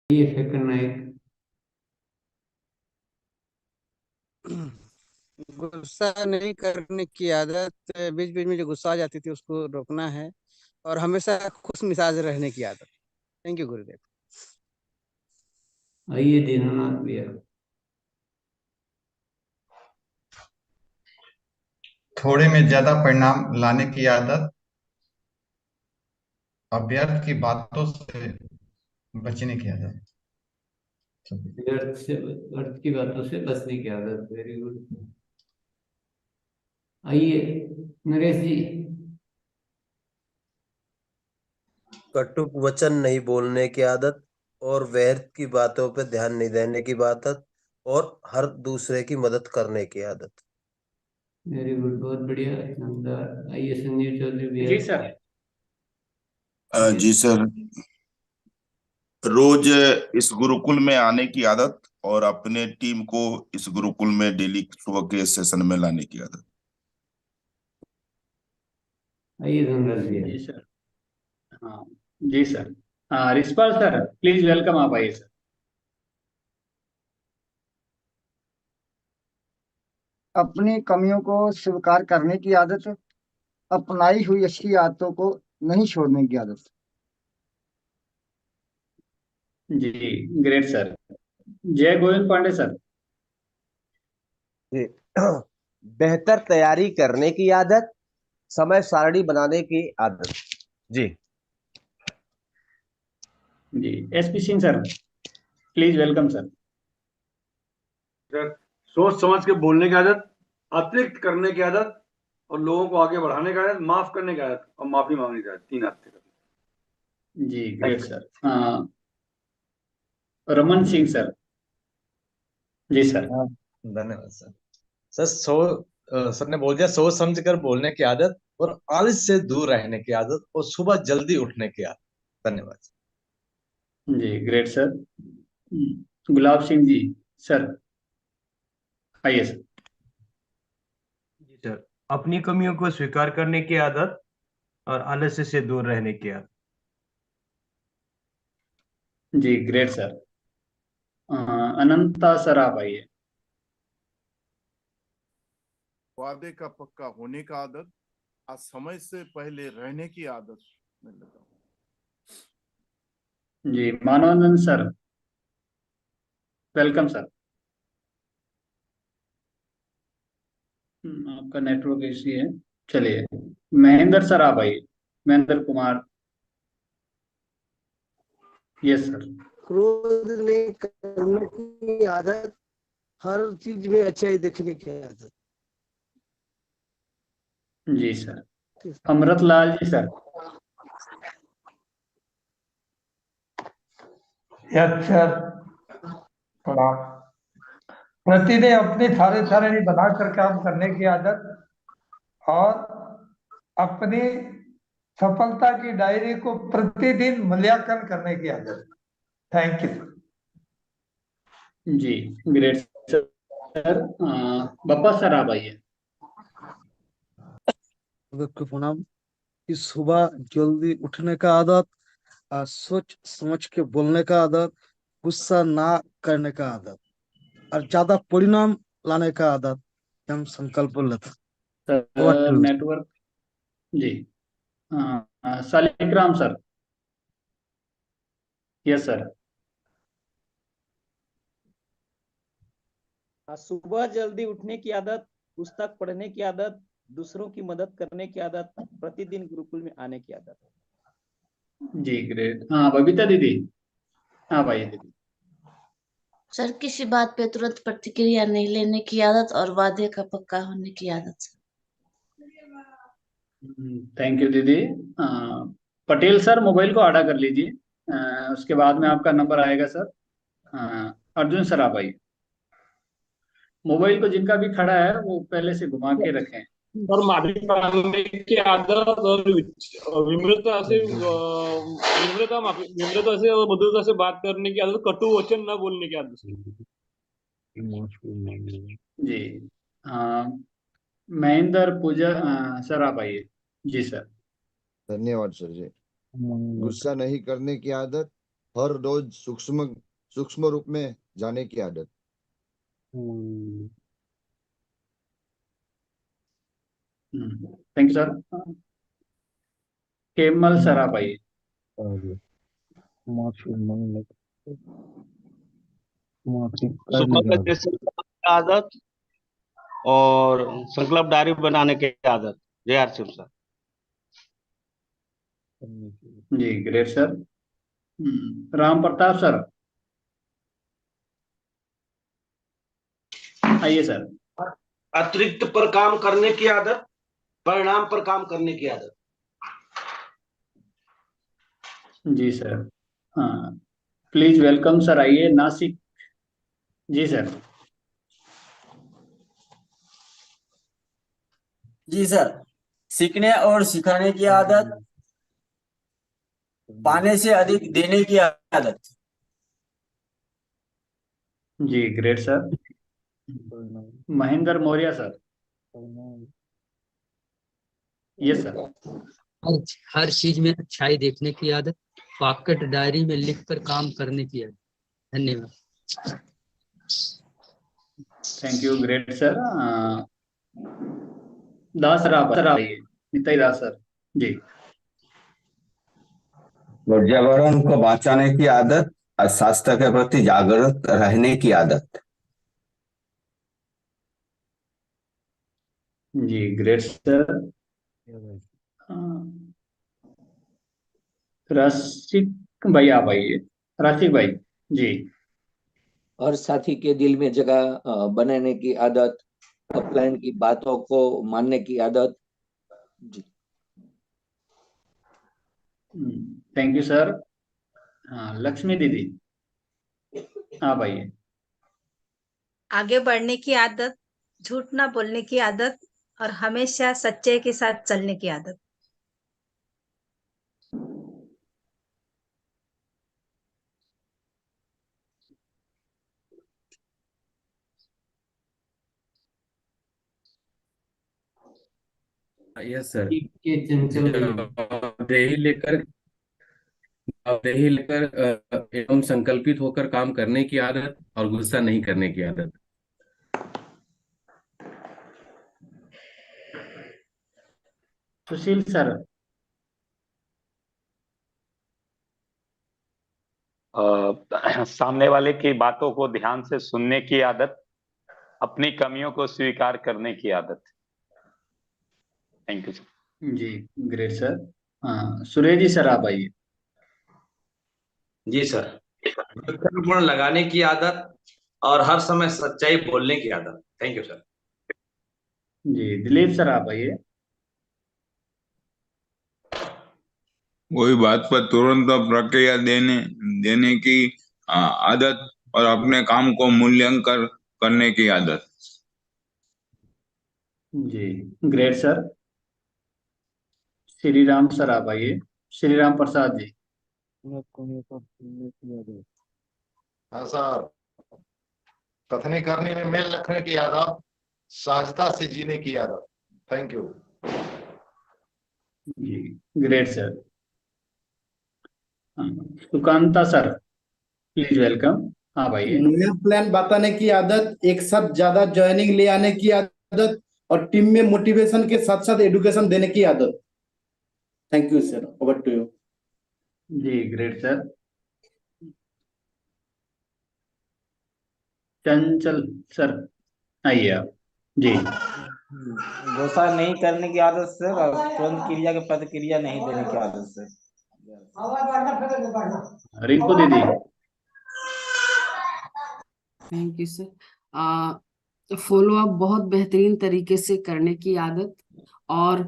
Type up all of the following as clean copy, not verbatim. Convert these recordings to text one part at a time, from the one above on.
ये फिक्र नायक। गुस्सा नहीं करने की आदत, बीच बीच में जो गुस्सा आ जाती थी उसको रोकना है, और हमेशा खुश मिजाज रहने की आदत। थैंक यू गुरुदेव। आइए दीनानाथ भैया। थोड़े में ज्यादा परिणाम लाने की आदत, अव्यर्थ की बातों से बचने की आदत। अर्थ की बातों से बचने की आदत। Very good. आइए नरेश जी। कटुक वचन नहीं बोलने की आदत और व्यर्थ की बातों पर ध्यान नहीं देने की आदत और हर दूसरे की मदद करने की आदत। वेरी गुड, बहुत बढ़िया, शानदार। आइए संजीव चौधरी भैया। जी सर। जी सर, रोज इस गुरुकुल में आने की आदत और अपने टीम को इस गुरुकुल में डेली सुबह के सेशन में लाने की आदत। आइए धनराज भैया। जी सर। हाँ जी सर। हाँ रिस्पाल सर, प्लीज वेलकम, आप आइए सर। अपनी कमियों को स्वीकार करने की आदत, अपनाई हुई अच्छी आदतों को नहीं छोड़ने की आदत। जी ग्रेट सर। जय गोविंद पांडे सर। जी बेहतर तैयारी करने की आदत, समय सारणी बनाने की आदत। जी जी SP Singh sir, please welcome sir. Sir, सोच समझ के बोलने की आदत, अतिरिक्त करने की आदत, और लोगों को आगे बढ़ाने की आदत, माफ करने की आदत और माफी मांगने की आदत। 3 आदतें। जी great sir. Raman Singh sir. जी सर। धन्यवाद सर। सर ने बोल दिया सोच समझ कर बोलने की आदत और आलस से दूर रहने की आदत और सुबह जल्दी उठने की आदत। धन्यवाद सर। जी great sir. Gulab Singh ji sir, आइए सर। जी सर, अपनी कमियों को स्वीकार करने की आदत और आलस्य से दूर रहने की आदत। जी ग्रेट सर। अनंता सर, आप आइए। वादे का पक्का होने का आदत, आज समय से पहले रहने की आदत में लगा हूं। जी मानवानंद सर, वेलकम सर। आपका नेटवर्क इश्यू है, चलिए। महेंद्र सर, आप आइए। महेंद्र कुमार। Yes sir. क्रोध नहीं करने की आदत, हर चीज में अच्छाई देखने की आदत। जी sir. Amrit Lal ji sir. Yes sir. प्रणाम। प्रतिदिन अपनी सारे सारणी बनाकर काम करने की आदत और अपनी सफलता की डायरी को प्रतिदिन मूल्यांकन करने की आदत। Thank you. जी ग्रेट सर। बप्पा सर, आप आइए। प्रणाम। कि सुबह जल्दी उठने का आदत, सोच समझ के बोलने का आदत, गुस्सा ना करने का आदत और ज्यादा परिणाम लाने का आदत। हम संकल्प लेते। Sir network. जी सालिग्राम सर। Yes sir. सुबह जल्दी उठने की आदत, पुस्तक पढ़ने की आदत, दूसरों की मदद करने की आदत, प्रतिदिन गुरुकुल में आने की आदत। जी ग्रेट। हाँ बबीता दीदी, हाँ भाई दीदी। सर किसी बात पे तुरंत प्रतिक्रिया नहीं लेने की आदत और वादे का पक्का होने की आदत। थैंक यू दीदी। पटेल सर, मोबाइल को आड़ा कर लीजिए, उसके बाद में आपका नंबर आएगा सर। अर्जुन सर, आप आइए। मोबाइल को जिनका भी खड़ा है वो पहले से घुमा के रखें। और माफी मांगने की आदत और विनम्रता से विनम्रता से और मधुरता से बात करने की आदत, कटु वचन न बोलने की आदत। जी महेंद्र पूजा सर, आप आइए। जी सर। धन्यवाद सर जी। गुस्सा नहीं करने की आदत, हर रोज सूक्ष्म सूक्ष्म रूप में जाने की आदत। Thank you sir. Camel sir आप आइए। सुबह में जैसे आदत और संकल्प डायरी बनाने की आदत। जय हर शिव सर। जी great sir. Ram Pratap sir आइए सर। अतिरिक्त पर काम करने की आदत, परिणाम पर काम करने की आदत। जी सर। हाँ प्लीज वेलकम सर, आइए नासिक। जी सर। जी सर। सीखने और सिखाने की आदत, पाने से अधिक देने की आदत। जी great sir. Mahendra Maurya sir. Yes sir. हर चीज में अच्छाई देखने की आदत, पॉकेट डायरी में लिखकर काम करने की आदत। धन्यवाद। Thank you great sir. Das Rao sir आइए। निताई दास सर। जी। पर्यावरण को बचाने की आदत और स्वास्थ्य के प्रति जागरूक रहने की आदत। जी ग्रेट सर। रसिक भाई आप आइए। रसिक भाई। जी। हर साथी के दिल में जगह बनाने की आदत, अपलाइन की बातों को मानने की आदत। जी। Thank you sir. हाँ लक्ष्मी दीदी आप आइए। आगे बढ़ने की आदत, झूठ ना बोलने की आदत और हमेशा सच्चाई के साथ चलने की आदत। Yes sir. के चंचल भाई। जवाबदेही लेकर एवं संकल्पित होकर काम करने की आदत और गुस्सा नहीं करने की आदत। सुशील सर। सामने वाले की बातों को ध्यान से सुनने की आदत, अपनी कमियों को स्वीकार करने की आदत। Thank you sir. जी ग्रेट सर। हाँ सुरेश जी सर आप आइए। जी सर। गुण लगाने की आदत और हर समय सच्चाई बोलने की आदत। Thank you sir. जी दिलीप सर आप आइए। कोई बात पर तुरंत प्रक्रिया देने देने की आदत और अपने काम को मूल्यांकन करने की आदत। जी great sir. Shri Ram sir आप आइए। श्री राम प्रसाद जी। हाँ सर। कथनी करनी में मेल रखने की आदत, सहजता से जीने की आदत। Thank you. जी great sir. Sukanta sir please welcome आप आइए। नया प्लान बताने की आदत, एक साथ ज्यादा ज्वाइनिंग ले आने की आदत और टीम में मोटिवेशन के साथ साथ एडुकेशन देने की आदत। Thank you sir. Over to you. जी ग्रेट सर। चंचल सर आइए आप। जी। गुस्सा नहीं करने की आदत से और तुरंत क्रिया के प्रतिक्रिया नहीं देने की आदत से। रिंकू दीदी। Thank you sir. Follow up बहुत बेहतरीन तरीके से करने की आदत और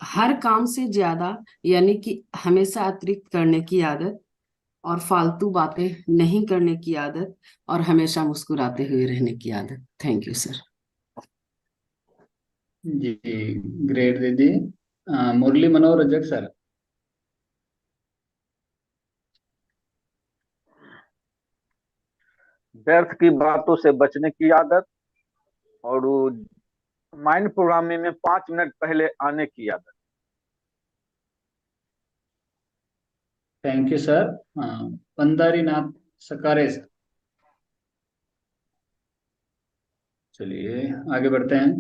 हर काम से ज्यादा यानी कि हमेशा अतिरिक्त करने की आदत और फालतू बातें नहीं करने की आदत और हमेशा मुस्कुराते हुए रहने की आदत। Thank you sir. जी ग्रेट दीदी। मुरली मनोहर रजक सर। व्यर्थ की बातों से बचने की आदत और माइंड प्रोग्रामिंग में 5 मिनट पहले आने की आदत। Thank you sir. Pandarinath Sakare sir. चलिए आगे बढ़ते हैं।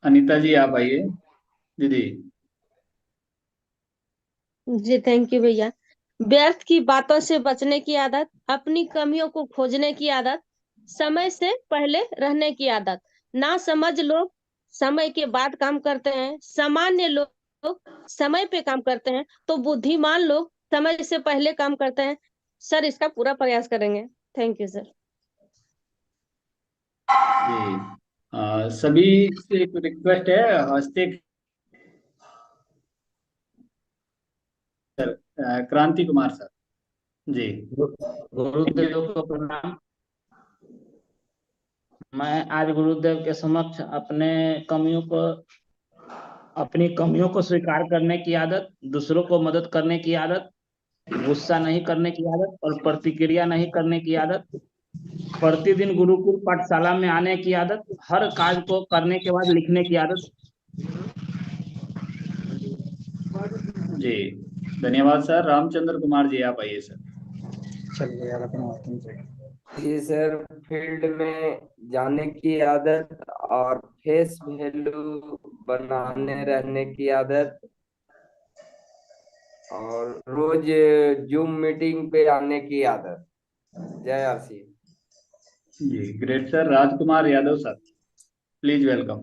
अनीता जी आप आइए दीदी। जी थैंक यू भैया। व्यर्थ की बातों से बचने की आदत, अपनी कमियों को खोजने की आदत, समय से पहले रहने की आदत। ना समझ लोग समय के बाद काम करते हैं, सामान्य लोग समय पे काम करते हैं, तो बुद्धिमान लोग समय से पहले काम करते हैं। सर इसका पूरा प्रयास करेंगे। Thank you sir. जी सभी से एक रिक्वेस्ट है, हंसते सर। क्रांति कुमार सर जी। गुरुदेव को प्रणाम। मैं आज गुरुदेव के समक्ष अपनी कमियों को स्वीकार करने की आदत, दूसरों को मदद करने की आदत, गुस्सा नहीं करने की आदत और प्रतिक्रिया नहीं करने की आदत, प्रतिदिन गुरुकुल पाठशाला में आने की आदत, हर कार्य को करने के बाद लिखने की आदत। जी धन्यवाद सर। रामचंद्र कुमार जी आप आइए सर। जी सर, फील्ड में जाने की आदत और फेस वैल्यू बनाने रहने की आदत, और रोज जूम मीटिंग पे आने की आदत। जय आरसी। जी great sir. Rajkumar Yadav sir please welcome.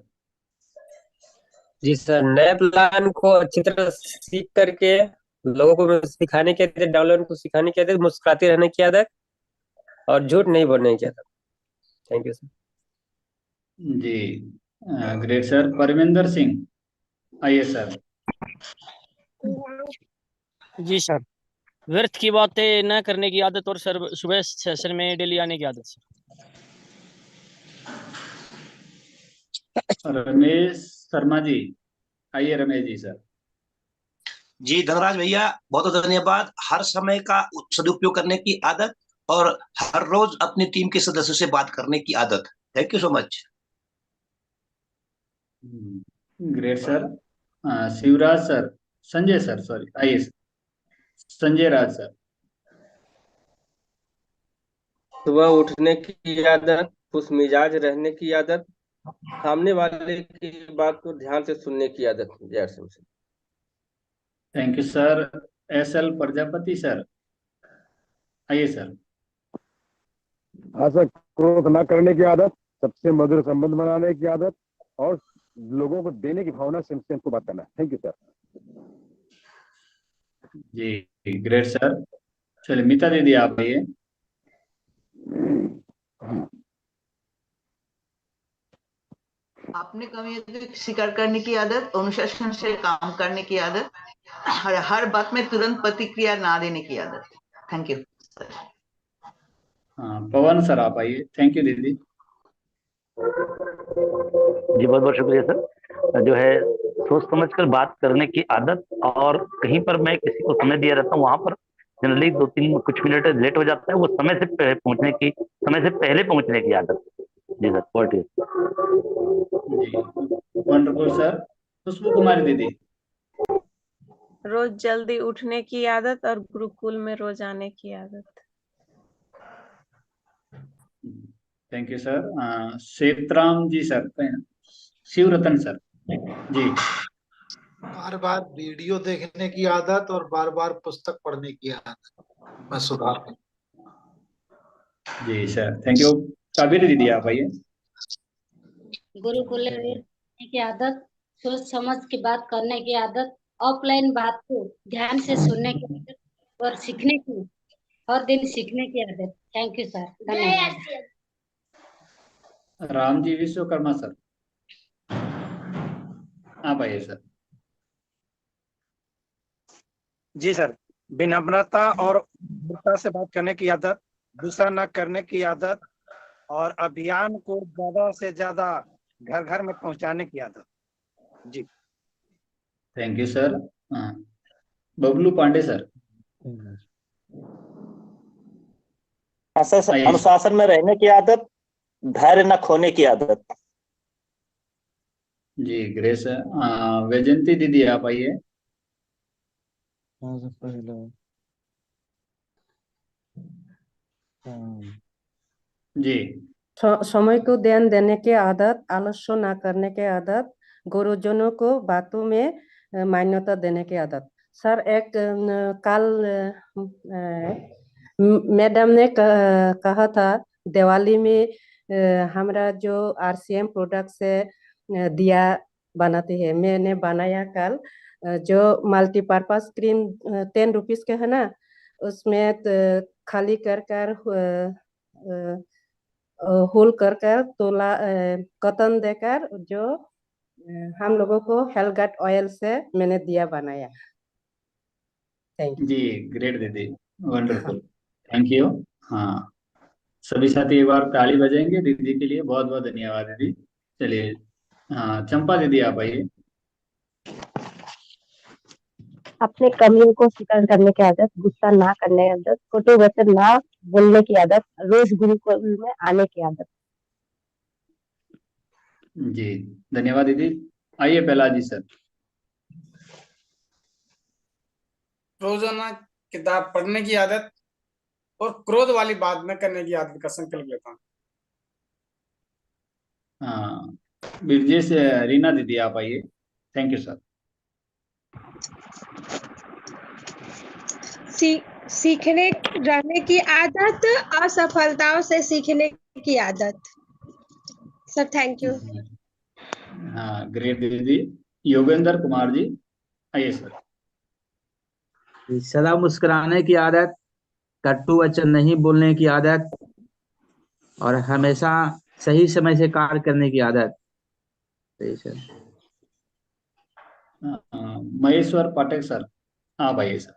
जी सर, नए प्लान को अच्छी तरह सीख करके लोगों को सिखाने की आदत, डाउनलोड को सिखाने की आदत, मुस्कुराते रहने की आदत और झूठ नहीं बोलने की आदत। Thank you sir. जी ग्रेट सर। परविंदर सिंह आइए सर। जी सर, व्यर्थ की बातें न करने की आदत और सर सुबह सेशन में डेली आने की आदत सर। रमेश शर्मा जी आइए। रमेश जी सर। जी धनराज भैया बहुत बहुत धन्यवाद। हर समय का सदुपयोग करने की आदत और हर रोज अपनी टीम के सदस्यों से बात करने की आदत। Thank you so much. Great sir. Shivraj sir, Sanjay sir sorry आइए सर। संजय राज सर। सुबह उठने की आदत, खुश मिजाज रहने की आदत, सामने वाले की बात को ध्यान से सुनने की आदत। जय RC sir. Thank you sir. SL Prajapati sir आइए सर। हाँ सर, क्रोध न करने की आदत, सबसे मधुर संबंध बनाने की आदत और लोगों को देने की भावना से हमको बात करना। Thank you sir. जी ग्रेट सर। चलिए मीता दीदी आप आइए। अपने कमियों को स्वीकार करने की आदत, अनुशासन से काम करने की आदत, हर बात में तुरंत प्रतिक्रिया ना देने की आदत। Thank you sir. Pawan sir आप आइए। थैंक यू दीदी। जी बहुत बहुत शुक्रिया सर। जो है सोच समझ कर बात करने की आदत, और कहीं पर मैं किसी को समय दिया रहता हूँ वहां पर जनरली 2-3 कुछ मिनट लेट हो जाता है, वो समय से पहले पहुंचने की आदत। जी सर बहुत ठीक। Wonderful sir. खुशबू कुमारी दीदी। रोज जल्दी उठने की आदत और गुरुकुल में रोज आने की आदत। Thank you sir. Shetram ji sir. Shivratan sir ji. बार बार वीडियो देखने की आदत और बार बार पुस्तक पढ़ने की आदत में सुधार। जी सर थैंक यू। कावेरी दीदी आप आइए। गुरुकुल में रहने की आदत, सोच समझ के बात करने की आदत, ऑफलाइन बात को ध्यान से सुनने की आदत और सीखने की, हर दिन सीखने की आदत। Thank you sir. धन्यवाद। राम जी विश्वकर्मा सर आप आइए सर। जी सर, विनम्रता और दृढ़ता से बात करने की आदत, गुस्सा न करने की आदत और अभियान को ज्यादा से ज्यादा घर घर में पहुंचाने की आदत। जी thank you sir. Bablu Pandey sir. अनुशासन में रहने की आदत, धैर्य न खोने की आदत। जी ग्रेस। वैजंती दीदी आप आइए। जी समय को ध्यान देने की आदत, आलस्य ना करने की आदत, गुरुजनों को बातों में मान्यता देने की आदत। सर एक कल मैडम ने कहा था दिवाली में हमारा जो RCM प्रोडक्ट से दिया बनाते हैं, मैंने बनाया कल जो मल्टीपर्पज क्रीम 10 रुपीज के है ना, उसमें खाली कर होल कर तोला कॉटन देकर जो हम लोगों को हेलगट ऑयल से मैंने दिया बनाया। थैंक यू जी, ग्रेट दीदी, वंडरफुल, थैंक यू। हाँ, सभी साथी एक बार ताली बजाएंगे दीदी के लिए। बहुत बहुत धन्यवाद दीदी। चलिए, हाँ चंपा दीदी आप आइए। अपने कमियों को स्वीकार करने की आदत, गुस्सा ना करने की आदत, कटु वचन ना बोलने की आदत, रोज गुरुकुल में आने की आदत। जी धन्यवाद दीदी। आइए पहला जी सर। रोजाना किताब पढ़ने की आदत और क्रोध वाली बात न करने की आदत का संकल्प लेता हूँ। हाँ, बिरजेश रीना दीदी आप आइए। Thank you sir. सीखने रहने की आदत, असफलताओं से सीखने की आदत। Sir thank you. हाँ ग्रेट दीदी। योगेंद्र कुमार जी आइए सर। सदा मुस्कुराने की आदत, कटु वचन नहीं बोलने की आदत और हमेशा सही समय से कार्य करने की आदत। सही सर। महेश्वर पाठक सर आप आइए सर।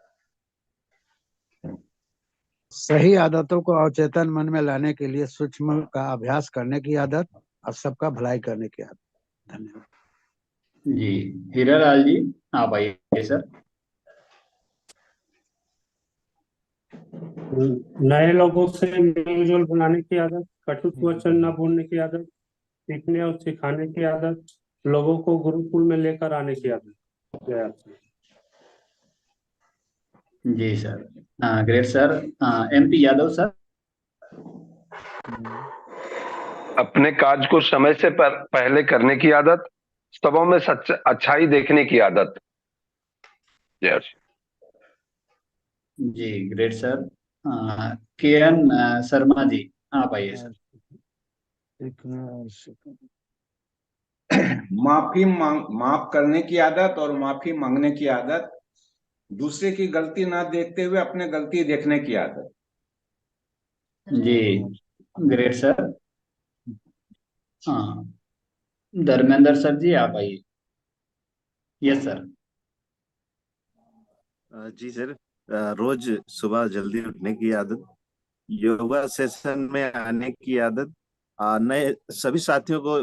सही आदतों को अवचेतन मन में लाने के लिए सूक्ष्म का अभ्यास करने की आदत और सबका भलाई करने की आदत। धन्यवाद जी। हीरालाल जी आप आइए सर। नए लोगों से मेलजोल बनाने की आदत, कटु वचन न बोलने की आदत, सीखने और सिखाने की आदत, लोगों को गुरुकुल में लेकर आने की आदत। जी sir. Great sir. MP Yadav sir. अपने काज को समय से पहले करने की आदत, सबों में सच अच्छाई देखने की आदत। यस जी great sir. KN Sharma ji आप आइए सर। माफ करने की आदत और माफी मांगने की आदत, दूसरे की गलती ना देखते हुए अपने गलती देखने की आदत। जी ग्रेट सर। हाँ, धर्मेंद्र सर जी आप आइए। Yes sir. जी सर, रोज सुबह जल्दी उठने की आदत, योगा सेशन में आने की आदत, नए सभी साथियों को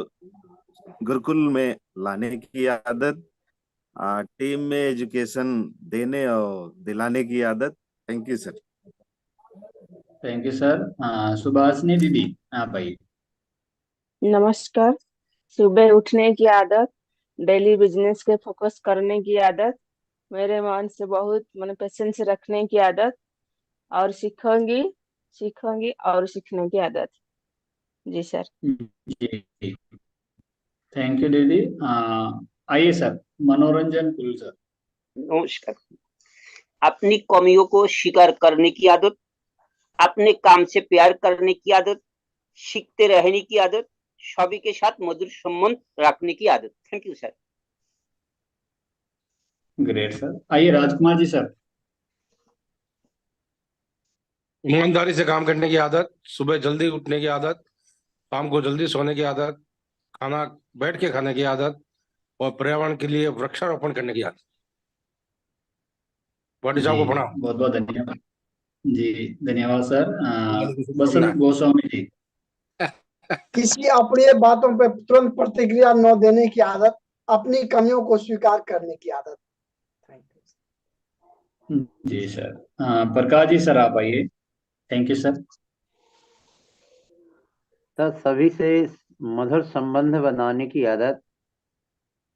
गुरुकुल में लाने की आदत, टीम में एजुकेशन देने और दिलाने की आदत। Thank you sir. Thank you sir. Subhashini दीदी आप आइए। नमस्कार। सुबह उठने की आदत, डेली बिजनेस पे फोकस करने की आदत, मेरे मन से बहुत पेशेंस रखने की आदत और सीखूंगी और सीखने की आदत। जी सर। जी थैंक यू दीदी। आइए सर, मनोरंजन कुल सर। नमस्कार। अपनी कमियों को स्वीकार करने की आदत, अपने काम से प्यार करने की आदत, सीखते रहने की आदत, सभी के साथ मधुर संबंध रखने की आदत। Thank you sir. Great sir. आइए राजकुमार जी सर। ईमानदारी से काम करने की आदत, सुबह जल्दी उठने की आदत, शाम को जल्दी सोने की आदत, खाना बैठ के खाने की आदत और पर्यावरण के लिए वृक्षारोपण करने की आदत। बॉडी साहब को प्रणाम। बहुत बहुत धन्यवाद। जी धन्यवाद सर। बसंत गोस्वामी जी। किसी अप्रिय बातों पे तुरंत प्रतिक्रिया न देने की आदत, अपनी कमियों को स्वीकार करने की आदत। जी सर। प्रकाश जी सर आप आइए। Thank you sir. सभी से मधुर संबंध बनाने की आदत,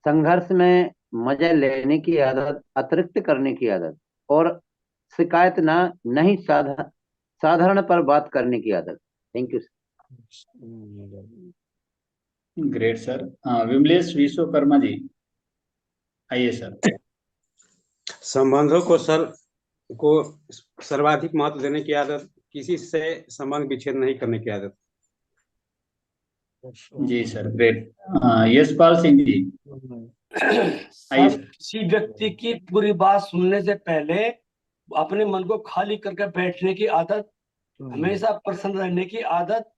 संघर्ष में मजा लेने की आदत, अतिरिक्त करने की आदत और शिकायत नहीं साधारण पर बात करने की आदत। Thank you. Great sir. Vimlesh Vishwakarma ji, आइए सर। संबंधों को सर्वाधिक महत्व देने की आदत, किसी से संबंध विच्छेद नहीं करने की आदत। जी सर, ग्रेट। यशपाल सिंह जी, आइए सर, सर। किसी व्यक्ति की पूरी बात सुनने से पहले अपने मन को खाली करके बैठने की आदत, हमेशा प्रसन्न रहने की आदत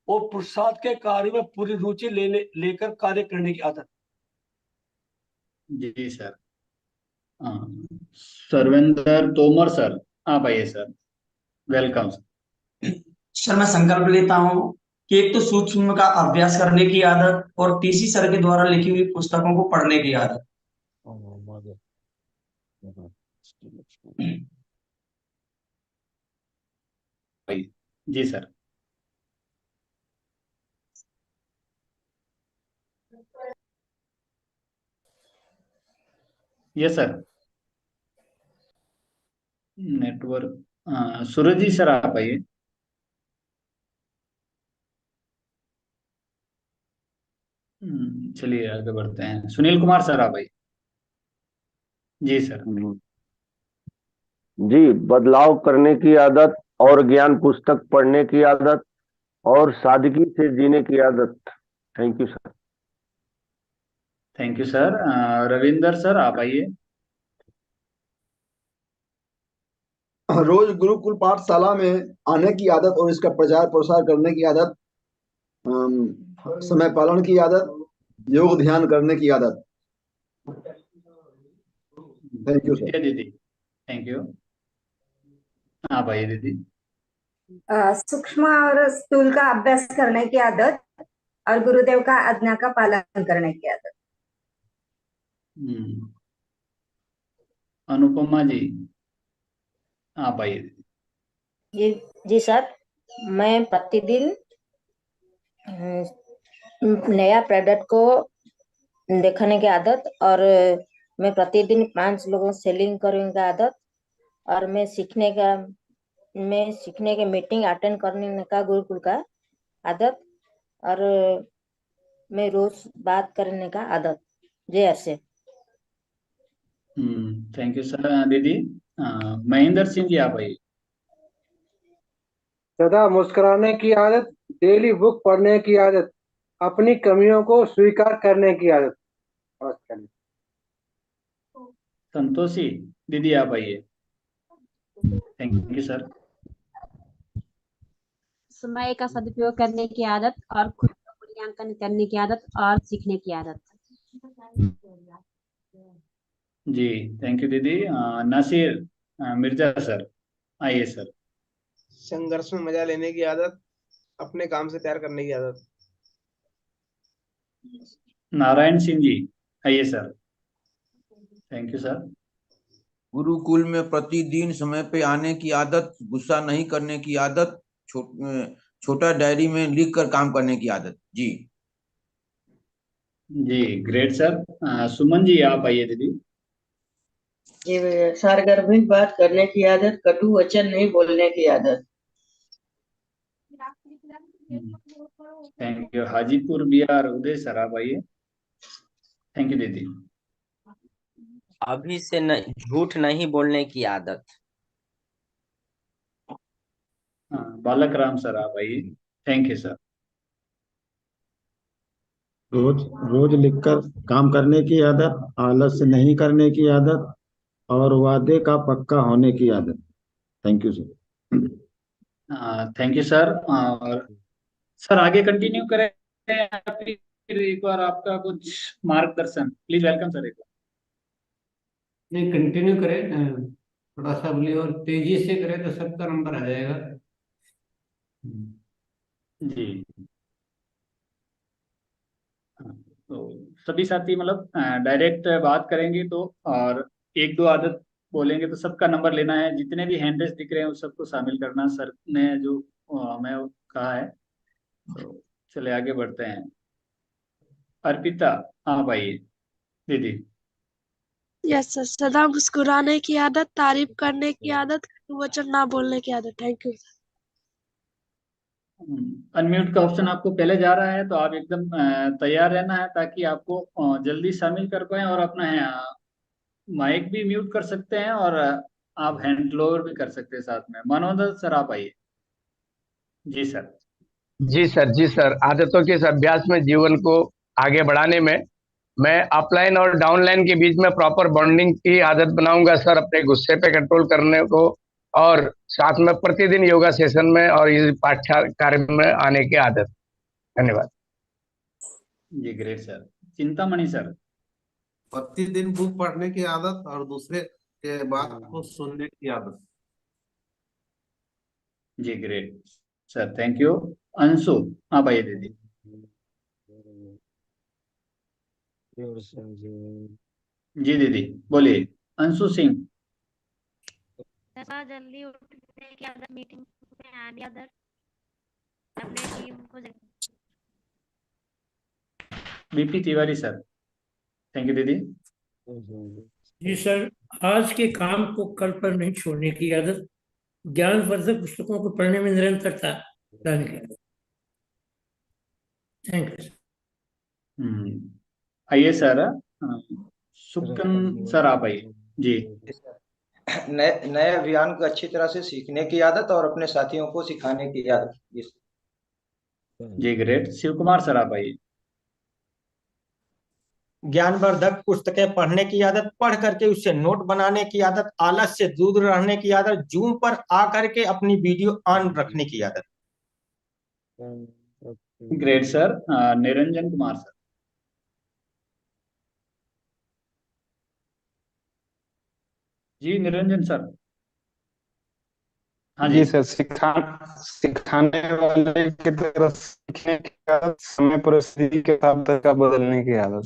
और पुरुषार्थ के कार्य में पूरी रुचि लेकर कार्य करने की आदत। जी सर। सर्वेंद्र तोमर सर, आप आइए सर। Welcome sir. सर, मैं संकल्प लेता हूँ कि एक तो सूक्ष्म का अभ्यास करने की आदत और टीसी सर के द्वारा लिखी हुई पुस्तकों को पढ़ने की आदत। जी सर। Yes sir. नेटवर्क, सूरज जी सर, आप आइए। चलिए आगे बढ़ते हैं। सुनील कुमार सर, आप आइए। जी सर। जी, बदलाव करने की आदत और ज्ञान पुस्तक पढ़ने की आदत और सादगी से जीने की आदत। Thank you sir. Thank you sir. Ravinder sir, आप आइए। रोज गुरुकुल पाठशाला में आने की आदत और इसका प्रचार प्रसार करने की आदत, समय पालन की आदत, योग ध्यान करने की आदत। Thank you sir. दीदी, थैंक यू। आप आइए दीदी। सूक्ष्म और स्थूल का अभ्यास करने की आदत और गुरुदेव का आज्ञा का पालन करने की आदत। अनुपमा जी, आप आइए दीदी। जी सर, मैं प्रतिदिन नया प्रोडक्ट को देखने की आदत और मैं प्रतिदिन 5 लोगों से सेलिंग करने की आदत और मैं सीखने के मीटिंग अटेंड करने का गुरुकुल का आदत और मैं रोज बात करने का आदत। जय से। Thank you sir. दीदी, महेंद्र सिंह जी, आप आइए। सदा मुस्कुराने की आदत, डेली बुक पढ़ने की आदत, अपनी कमियों को स्वीकार करने की आदत। संतोषी दीदी, आप आइए। Thank you sir. समय का सदुपयोग करने की आदत और खुद का मूल्यांकन करने की आदत और सीखने की आदत। जी, थैंक यू दीदी। नासिर मिर्जा सर, आइए सर। संघर्ष में मजा लेने की आदत, अपने काम से प्यार करने की आदत। नारायण सिंह जी, आइए sir. Thank you sir. Gurukul में प्रतिदिन समय पे आने की आदत, गुस्सा नहीं करने की आदत, छोटा डायरी में लिख कर काम करने की आदत। जी जी, ग्रेट सर। सुमन जी, आप आइए दीदी। जी भैया, सारगर्भित बात करने की आदत, कटु वचन नहीं बोलने की आदत। Thank you. Hajipur Bihar Uday sir, आप आइए। थैंक यू दीदी। अभी से झूठ नहीं बोलने की आदत। बालक राम सर, आप आइए। Thank you sir. रोज रोज लिखकर काम करने की आदत, आलस्य नहीं करने की आदत और वादे का पक्का होने की आदत। Thank you sir. Thank you sir. और सर आगे कंटिन्यू करें या फिर एक बार आपका कुछ मार्गदर्शन, प्लीज। Welcome sir. एक बार नहीं, कंटिन्यू करें, थोड़ा सा बोलिए और तेजी से करें तो सबका नंबर आ जाएगा। जी। तो सभी साथी मतलब डायरेक्ट बात करेंगे तो, और एक दो आदत बोलेंगे तो सबका नंबर लेना है। जितने भी हैंड रेस दिख रहे हैं उस सबको शामिल करना सर ने जो हमें कहा है। तो चले आगे बढ़ते हैं। अर्पिता, आप आइए दीदी। यस सर, सदा मुस्कुराने की आदत, तारीफ करने की आदत, कटु वचन ना बोलने की आदत। Thank you sir. अनम्यूट का ऑप्शन आपको पहले जा रहा है, तो आप एकदम तैयार रहना है, ताकि आपको जल्दी शामिल कर पाए, और अपना माइक भी म्यूट कर सकते हैं, और आप हैंड लोअर भी कर सकते हैं साथ में। मनोज सर आप आइए। जी सर। जी सर, आदतों के इस अभ्यास में जीवन को आगे बढ़ाने में मैं अपलाइन और डाउनलाइन के बीच में प्रॉपर बॉन्डिंग की आदत बनाऊंगा सर, अपने गुस्से पे कंट्रोल करने को, और साथ में प्रतिदिन योगा सेशन में और इस पाठ्य कार्य में आने की आदत। धन्यवाद। जी ग्रेट सर। चिंतामणि सर। प्रतिदिन बुक पढ़ने की आदत और दूसरे के बात को सुनने की आदत। जी great sir, thank you. Anshu आप आइए दीदी। जी दीदी बोलिए। अंशु सिंह। जल्दी उठने की आदत, मीटिंग में आने की आदत, अपने टीम को BP Tiwari sir. Thank you दीदी। जी सर, आज के काम को कल पर नहीं छोड़ने की आदत, ज्ञानवर्धक पुस्तकों को पढ़ने में निरंतरता लाने की आदत। Thank you. आइए सर, सुकन सर आप आइए। जी नए अभियान को अच्छी तरह से सीखने की आदत और अपने साथियों को सिखाने की आदत। जी ग्रेट। शिव कुमार सर आप आइए। ज्ञानवर्धक पुस्तकें पढ़ने की आदत, पढ़ करके उससे नोट बनाने की आदत, आलस से दूर रहने की आदत, जूम पर आकर के अपनी वीडियो ऑन रखने की आदत। Great sir. Niranjan Kumar sir. जी निरंजन सर। हाँ जी सर, सिखाने वाले की तरह सीखने की आदत, समय परिस्थिति के साथ का बदलने की आदत।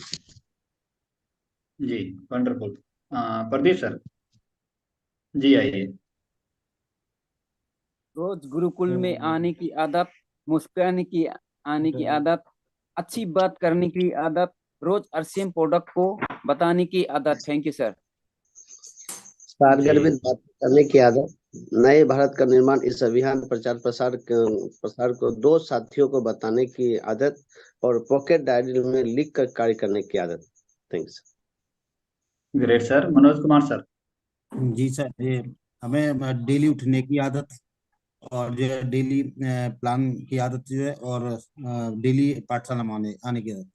जी वंडरफुल। प्रदीप सर जी आइए। रोज गुरुकुल में आने की आदत, मुस्कुराने की आने की आदत, अच्छी बात करने की आदत, रोज अरसीम प्रोडक्ट को बताने की आदत। Thank you sir. सारगर्भित बात करने की आदत, नए भारत का निर्माण, इस अभियान प्रचार प्रसार को दो साथियों को बताने की आदत, और पॉकेट डायरी में लिख कर कार्य करने की आदत। Thanks. Great sir. Manoj Kumar sir. जी सर, ये हमें डेली उठने की आदत, और जो है डेली प्लान की आदत जो है, और डेली पाठशाला में आने की आदत।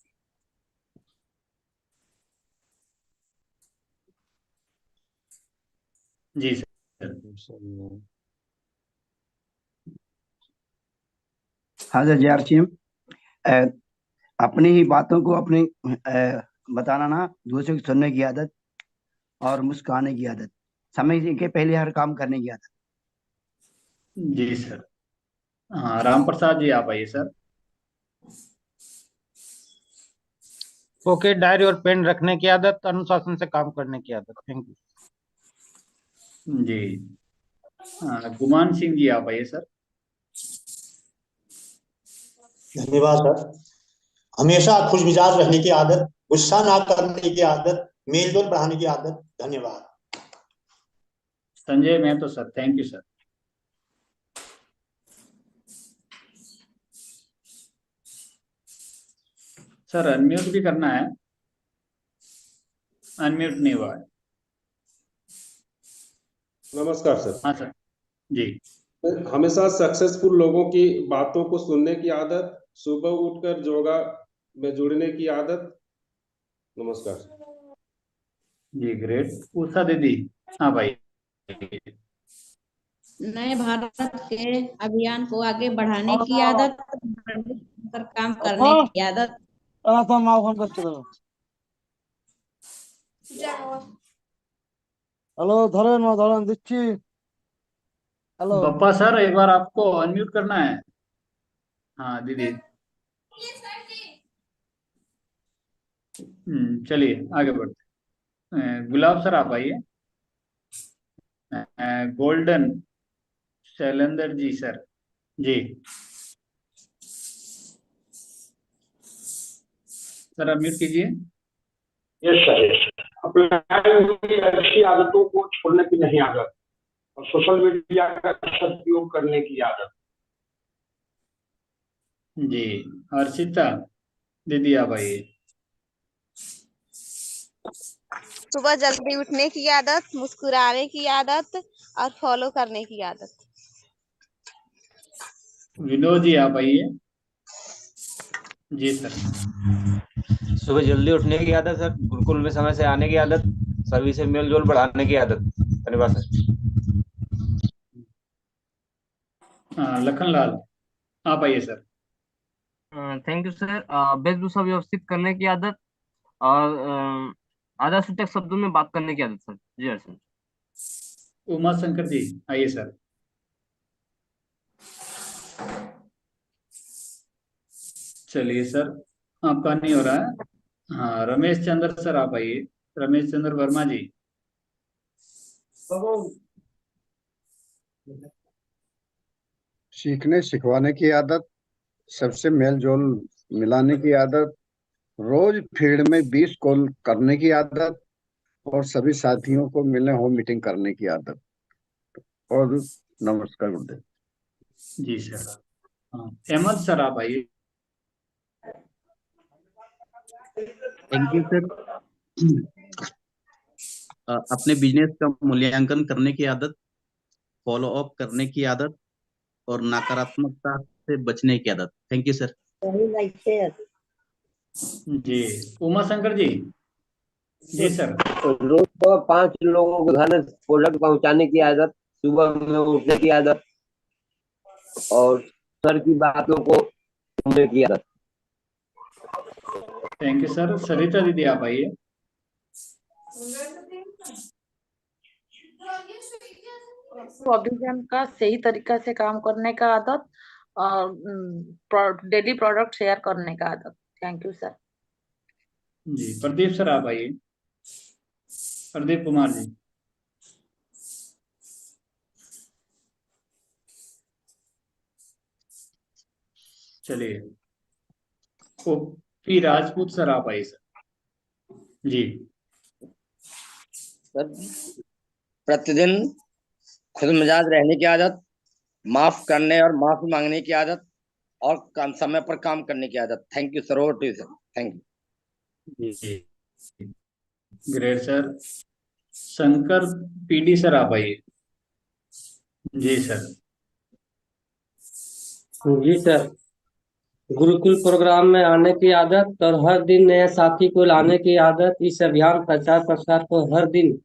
जी सर। हाँ सर, जय अपनी ही बातों को अपने बताना ना, दूसरे को सुनने की आदत, और मुस्कुराने की आदत, समय के पहले हर काम करने की आदत। जी सर। हाँ राम प्रसाद जी आप आइए सर। पॉकेट डायरी और पेन रखने की आदत, अनुशासन से काम करने की आदत। थैंक यू जी। गुमान सिंह जी आप आइए सर। धन्यवाद सर। हमेशा खुश मिजाज रहने की आदत, गुस्सा ना करने की आदत, मेल जोल बढ़ाने की आदत। धन्यवाद। Sanjay Mahato sir. Thank you sir. Sir unmute भी करना है, अनम्यूट नहीं हुआ है। नमस्कार सर। हाँ सर जी। हमेशा सक्सेसफुल लोगों की बातों को सुनने की आदत, सुबह उठकर योगा में जुड़ने की आदत। नमस्कार जी ग्रेट। उषा दीदी हाँ भाई। नए भारत के अभियान को आगे बढ़ाने की आदत, पर काम करने की आदत। हेलो धरन दिच्छी। हेलो बप्पा सर, एक बार आपको अनम्यूट करना है। हाँ दीदी। चलिए आगे बढ़ते। गुलाब सर आप आइए। Golden Shailendra ji sir. जी सर अनम्यूट कीजिए। Yes sir, yes sir. Apply हुई अच्छी आदतों को छोड़ने की नहीं आदत और सोशल मीडिया का सदुपयोग करने की आदत। जी, हर्षिता दीदी आप आइए। सुबह जल्दी उठने की आदत, मुस्कुराने की आदत और फॉलो करने की आदत। विनोद जी आप आइए। जी सर। सुबह जल्दी उठने की आदत सर, गुरुकुल में समय से आने की आदत, सभी से मेल जोल बढ़ाने की आदत। धन्यवाद सर। लखनलाल आप आइए सर। Thank you sir. वेशभूषा व्यवस्थित करने की आदत और आधा सूचक शब्दों में बात करने की आदत सर। जी सर। उमा शंकर जी आइए सर। चलिए सर, आपका नहीं हो रहा है। हाँ, रमेश चंद्र सर आप आइए। रमेश चंद्र वर्मा जी। सीखने सिखवाने की आदत, सबसे मेल जोल मिलाने की आदत, रोज फील्ड में 20 कॉल करने की आदत और सभी साथियों को मिलने होम मीटिंग करने की आदत। और नमस्कार गुरुदेव। जी सर। हाँ, अहमद सर आप आइए। Thank you sir. अपने बिजनेस का मूल्यांकन करने की आदत, फॉलो अप करने की आदत और नकारात्मकता से बचने की आदत। Thank you sir. जी, उमा शंकर जी। जी सर। रोज को 5 लोगों के घर प्रोडक्ट पहुंचाने की आदत, सुबह में उठने की आदत और सर की बातों को सुनने की आदत। Thank you sir. सरिता दीदी आप आइए। अभियान का सही तरीका से काम करने का आदत और डेली प्रोडक्ट शेयर करने का आदत। Thank you sir. जी, प्रदीप सर आप आइए। प्रदीप कुमार जी। चलिए, ओपी राजपूत सर आप आइए सर। जी सर, प्रतिदिन खुद मिजाज रहने की आदत, माफ करने और माफी मांगने की आदत और समय पर काम करने की आदत। Thank you sir. Over to you sir. Thank you. जी, great sir. Shankar PD sir आप आइए। जी सर। जी सर, गुरुकुल प्रोग्राम में आने की आदत और हर दिन नए साथी को लाने की आदत, इस अभियान प्रचार प्रसार को हर दिन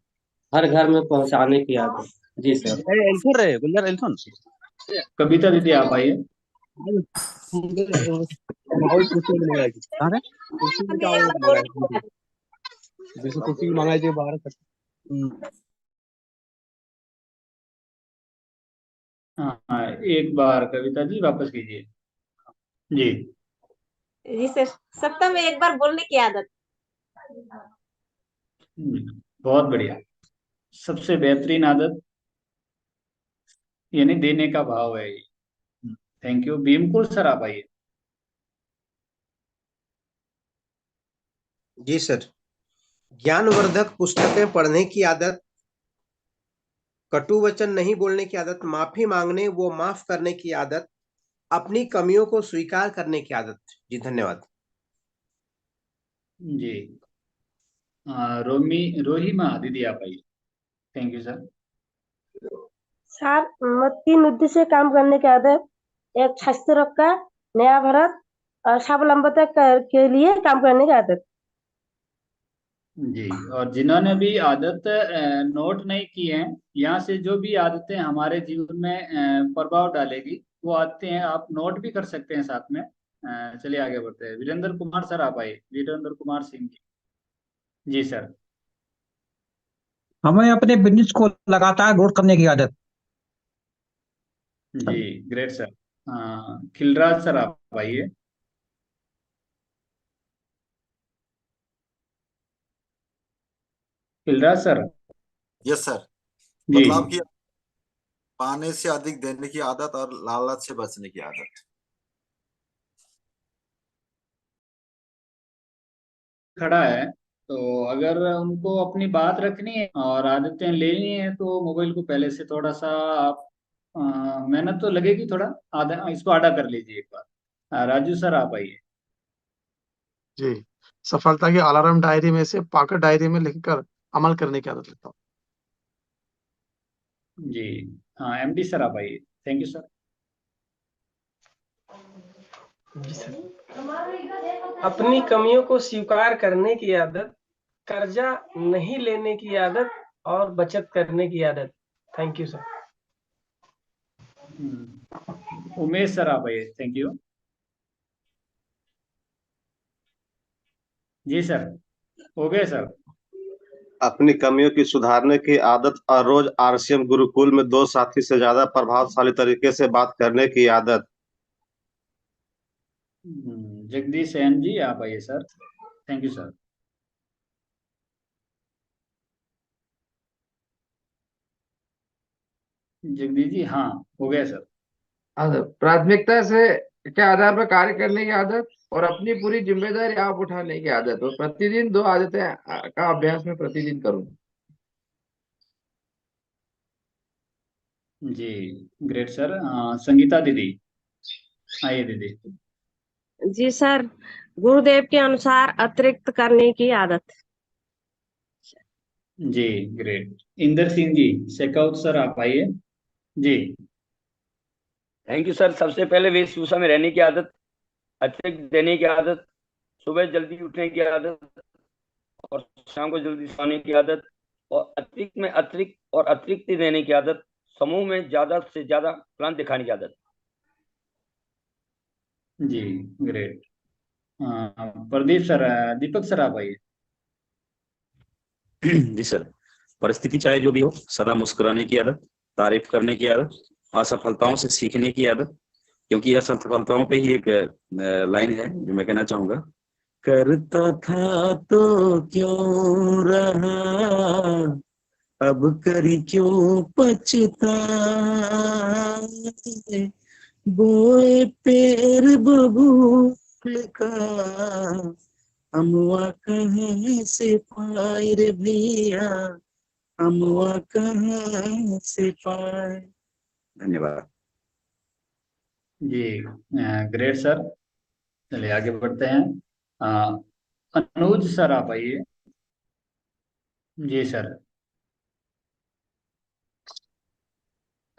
हर घर में पहुंचाने की आदत। जी सर। कविता दीदी आप आइए। हाँ, एक बार कविता जी वापस कीजिए। जी जी सर, सप्ताह में एक बार बोलने की आदत। बहुत बढ़िया। सबसे बेहतरीन आदत यानी देने का भाव है ये। Thank you. भीमकुल सर आप आइए। जी सर, ज्ञानवर्धक पुस्तकें पढ़ने की आदत, कटु वचन नहीं बोलने की आदत, माफी मांगने व माफ करने की आदत, अपनी कमियों को स्वीकार करने की आदत। जी धन्यवाद। जी, रोहिमा दीदी आप आइए। Thank you sir. सर, 3 उद्देश्य काम करने की आदत, एक स्वास्थ्य रक्षा, नया भारत और स्वावलंबता के लिए काम करने की आदत। जी, और जिन्होंने भी आदत नोट नहीं की है, यहाँ से जो भी आदतें हमारे जीवन में प्रभाव डालेगी वो आदतें आप नोट भी कर सकते हैं साथ में। चलिए आगे बढ़ते हैं। वीरेंद्र कुमार सर आप आइए। वीरेंद्र कुमार सिंह जी। जी सर। हमें अपने बिजनेस को लगातार ग्रोथ करने की आदत। जी ग्रेट सर। खिलराज सर आप आइए। खिलराज सर। Yes sir. जी बदलाव की पाने से अधिक देने की आदत और लालच से बचने की आदत। खड़ा है तो अगर उनको अपनी बात रखनी है और आदतें लेनी है तो मोबाइल को पहले से थोड़ा सा आप मेहनत तो लगेगी थोड़ा, आधा इसको आधा कर लीजिए एक बार। राजू सर आप आइए। जी, सफलता की अलार्म डायरी में से पॉकेट डायरी में लिखकर अमल करने की आदत लेता हूँ। जी हाँ, एमडी सर आप आइए। Thank you sir. जी सर। अपनी कमियों को स्वीकार करने की आदत, कर्जा नहीं लेने की आदत और बचत करने की आदत। Thank you sir. Umesh sir आप आइए। Thank you. जी सर, हो गए सर। अपनी कमियों की सुधारने की आदत और रोज आरसीएम गुरुकुल में 2 साथी से ज्यादा प्रभावशाली तरीके से बात करने की आदत। जगदीश एन जी आप आइए sir. Thank you sir. Jagdish ji हाँ, हो गया सर। प्राथमिकता से के आधार पर कार्य करने की आदत और अपनी पूरी जिम्मेदारी आप उठाने की आदत, और प्रतिदिन 2 आदतें का अभ्यास में प्रतिदिन करूँ। जी ग्रेट सर। संगीता दीदी आइए दीदी। जी सर, गुरुदेव के अनुसार अतिरिक्त करने की आदत। जी ग्रेट। इंदर सिंह जी शेखावत सर आप आइए। जी थैंक यू सर। सबसे पहले वेशभूषा में रहने की आदत, अतिरिक्त देने की आदत, सुबह जल्दी उठने की आदत और शाम को जल्दी सोने की आदत, और अतिरिक्त में अतिरिक्त और अतिरिक्त देने की आदत, समूह में ज्यादा से ज्यादा प्लान दिखाने की आदत। जी ग्रेट। प्रदीप सर, दीपक सर आप आइए। जी सर, परिस्थिति चाहे जो भी हो, सदा मुस्कुराने की आदत, तारीफ करने की आदत, असफलताओं से सीखने की आदत, क्योंकि असफलताओं पे ही एक लाइन है जो मैं कहना चाहूंगा। करता था तो क्यों रहा, अब करी क्यों पछताए, बोए पेड़ बबूल का अमुआ कहाँ से पाए रे भैया, अमुआ कहाँ से पाए। धन्यवाद। जी ग्रेट सर। चलिए आगे बढ़ते हैं। अनुज सर आप आइए। जी sir.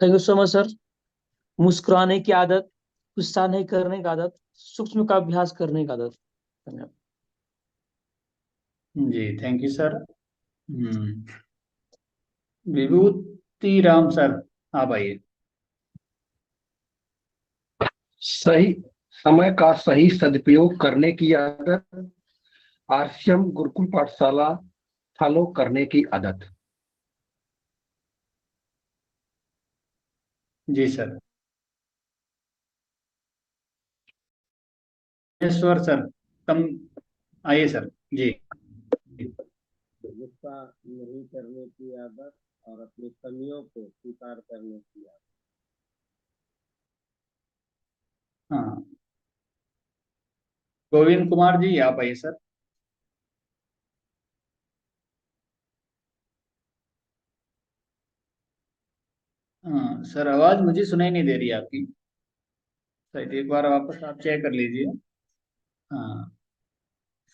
Thank you so much sir. मुस्कुराने की आदत, गुस्सा नहीं करने की आदत, सूक्ष्म का अभ्यास करने की आदत। धन्यवाद। जी thank you sir. Vibhuti Ram sir आप आइए। सही समय का सही सदुपयोग करने की आदत, आरसीएम गुरुकुल पाठशाला फॉलो करने की आदत। जी सर। ईश्वर सर कम आइए सर। जी गुस्सा नहीं करने की आदत और अपनी कमियों को स्वीकार करने की आदत। हाँ, गोविंद कुमार जी आप आइए सर। हाँ सर, आवाज मुझे सुनाई नहीं दे रही आपकी। शायद एक बार वापस आप चेक कर लीजिए। हाँ,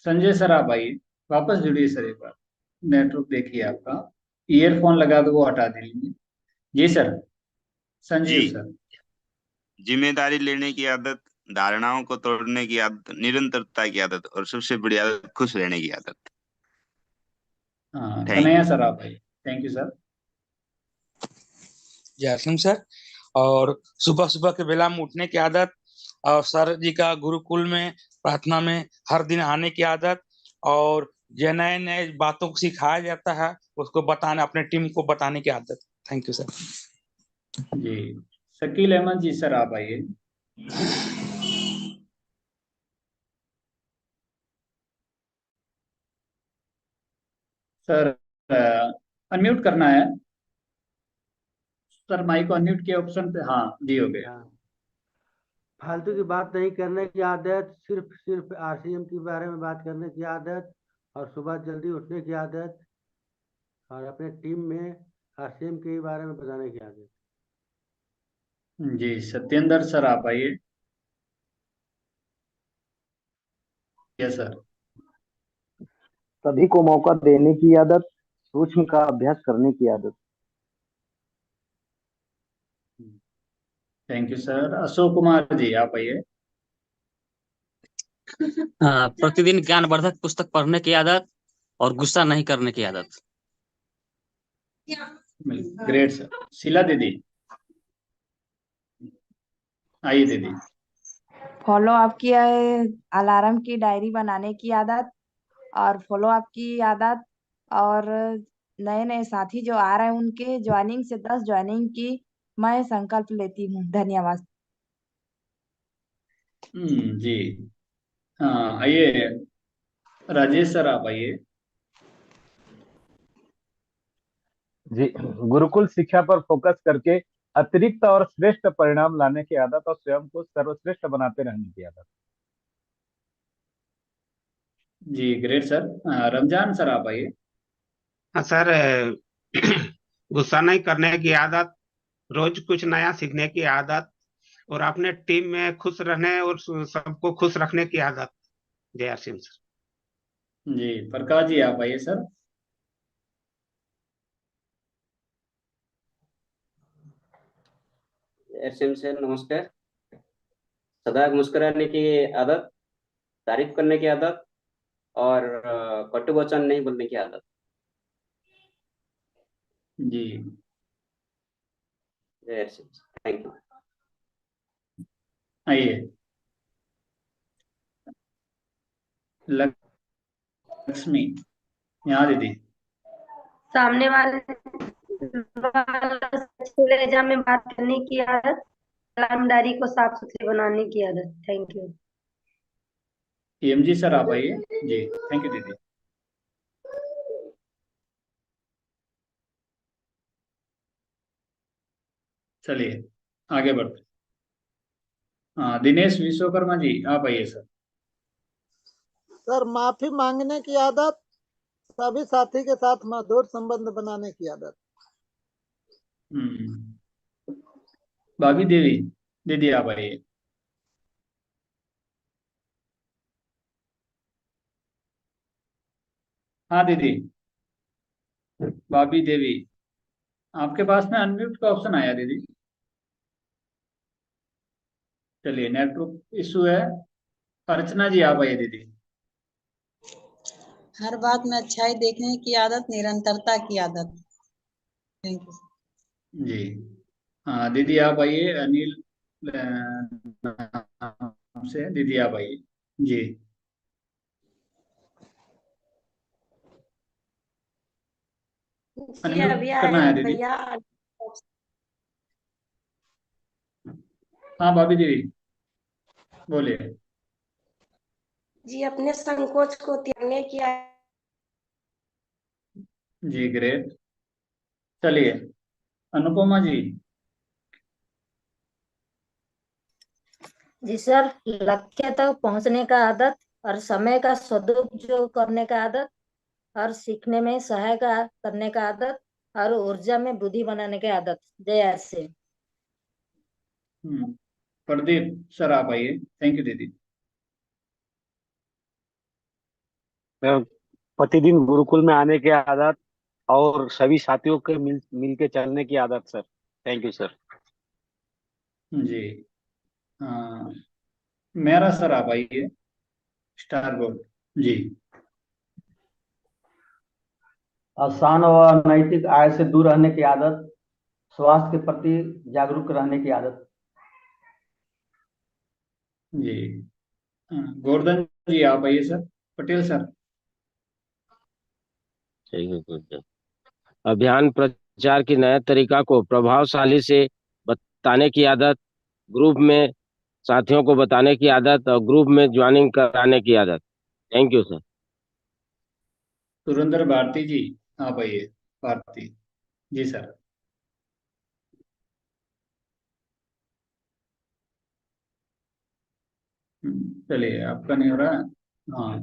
संजय सर आप आइए, वापस जुड़िए सर एक बार। नेटवर्क देखिए आपका, ईयरफोन लगा दो वो हटा दीजिए। जी सर, संजीव जी, सर। जिम्मेदारी लेने की आदत, धारणाओं को तोड़ने की आदत, निरंतरता की आदत और सबसे बड़ी आदत खुश रहने की आदत। हाँ, थैंक कन्हैया यू। सर आप आइए। Thank you sir. Jaisingh sir, और सुबह सुबह के बेला में उठने की आदत, और सर जी का गुरुकुल में प्रार्थना में हर दिन आने की आदत, और जो नए नए बातों को सिखाया जाता है उसको बताने, अपने टीम को बताने की आदत। Thank you sir. जी शकील अहमद जी सर आप आइए। सर अनम्यूट करना है सर, माइक को अनम्यूट किया ऑप्शन पे। हाँ जी, हो गया। फालतू की बात नहीं करने की आदत, सिर्फ आरसीएम के बारे में बात करने की आदत और सुबह जल्दी उठने की आदत और अपने टीम में आरसीएम के बारे में बताने की आदत। जी सत्येंद्र सर आप आइए। Yes sir. सभी को मौका देने की आदत, सूक्ष्म का अभ्यास करने की आदत। Thank you sir. Ashok Kumar ji आप आइए। प्रतिदिन ज्ञानवर्धक पुस्तक पढ़ने की आदत और गुस्सा नहीं करने की आदत। Great sir. शीला दीदी आइए दीदी। फॉलो अप की अलार्म की डायरी बनाने की आदत और फॉलो अप की आदत और नए नए साथी जो आ रहे हैं उनके ज्वाइनिंग से 10 ज्वाइनिंग की मैं संकल्प लेती हूँ। धन्यवाद। जी हाँ आइए राजेश सर आप आइए। जी, गुरुकुल शिक्षा पर फोकस करके अतिरिक्त और श्रेष्ठ परिणाम लाने की आदत और स्वयं को सर्वश्रेष्ठ बनाते रहने की आदत। जी ग्रेट सर। रमजान सर आप आइए। हाँ सर, गुस्सा नहीं करने की आदत, रोज कुछ नया सीखने की आदत और अपने टीम में खुश रहने और सबको खुश रखने की आदत। जय सिंह सर। जी प्रकाश जी आप आइए सर। एसएम से नमस्कार। सदा मुस्कुराने की आदत, तारीफ करने की आदत और कटु वचन नहीं बोलने की आदत। जी थैंक यू। आइए लक्ष्मी यहाँ दीदी। सामने वाले में बात करने की आदत, ईमानदारी को साफ सुथरी बनाने की आदत। Thank you. एमजी सर आप आइए। जी थैंक यू दीदी। चलिए आगे बढ़ते। हाँ दिनेश विश्वकर्मा जी आप आइए सर। सर माफी मांगने की आदत, सभी साथी के साथ मधुर संबंध बनाने की आदत। भाभी देवी दीदी आप आइए। हाँ दीदी भाभी देवी आपके पास में अनम्यूट का ऑप्शन आया दीदी। चलिए नेटवर्क इशू है। अर्चना जी आप आइए दीदी। हर बात में अच्छाई देखने की आदत, निरंतरता की आदत। Thank you. जी हाँ दीदी आप आइए। अनिल नाम से दीदी आप आइए। जी जी अनम्यूट अभी करना आया है दीदी। भैया। हाँ भाभी देवी बोलिए। जी अपने संकोच को त्यागने की जी ग्रेट। चलिए अनुपमा जी। जी सर, लक्ष्य तक पहुंचने का आदत और समय का सदुपयोग करने का आदत और सीखने में सहायता करने का आदत और ऊर्जा में वृद्धि बनाने की आदत। जय से। प्रदीप सर आप आइए। थैंक यू दीदी। प्रतिदिन गुरुकुल में आने की आदत और सभी साथियों के मिल के चलने की आदत सर। Thank you sir. जी हाँ मेरा सर आप आइए। Star Gold ji. आसान और अनैतिक आय से दूर रहने की आदत, स्वास्थ्य के प्रति जागरूक रहने की आदत। जी गोवर्धन जी आप आइए सर। पटेल सर। अभियान प्रचार की नया तरीका को प्रभावशाली से बताने की आदत, ग्रुप में साथियों को बताने की आदत और ग्रुप में ज्वाइनिंग कराने की आदत। Thank you sir. Surendra Bharti ji आप आइए। भारती जी सर। चलिए आपका नहीं हो रहा। हाँ